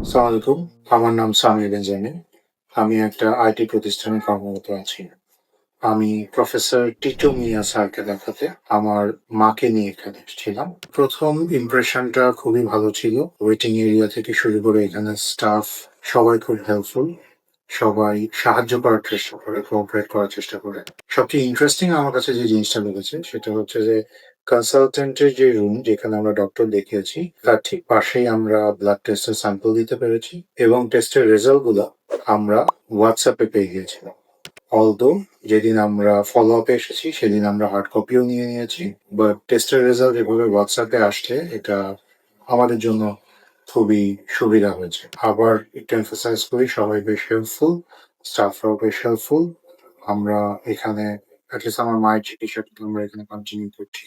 আসসালামু আলাইকুম। আমার নাম সামির বেঞ্জামিন। আমি একটা আইটি প্রতিষ্ঠানে কর্মরত আছি। আমি প্রফেসর টিটু মিয়া স্যারকে দেখাতে আমার মাকে নিয়ে এখানে এসেছিলাম। ১ম ইমপ্রেশনটা খুবই ভালো ছিল। ওয়েটিং এরিয়া থেকে শুরু করে এখানে স্টাফ সবাই খুব হেল্পফুল। সবাই সাহায্য করার চেষ্টা করে, কোঅপারেট করার চেষ্টা করে। সবচেয়ে ইন্টারেস্টিং আমার কাছে যে জিনিসটা লেগেছে সেটা হচ্ছে যে কনসালটেন্টের যে রুম যেখানে আমরা ডক্টর দেখিয়েছি তার ঠিক পাশেই আমরা ব্লাড টেস্টের স্যাম্পল দিতে পেরেছি এবং টেস্টের রেজাল্ট গুলো আমরা হোয়াটসঅ্যাপে পেয়ে গিয়েছিলাম। অলদো যেদিন আমরা ফলো আপে এসেছি সেদিন আমরা হার্ড কপিও নিয়ে নিয়েছি, বাট টেস্টের রেজাল্ট এভাবে হোয়াটসঅ্যাপে আসছে এটা আমাদের জন্য খুবই সুবিধা হয়েছে। আবার একটু এমফাসাইজ করি, সবাই বেশ হেল্পফুল, স্টাফরাও বেশ হেল্পফুল। আমরা এখানে অ্যাটলিস্ট আমার মায়ের চিকিৎসাটা আমরা এখানে কন্টিনিউ করছি।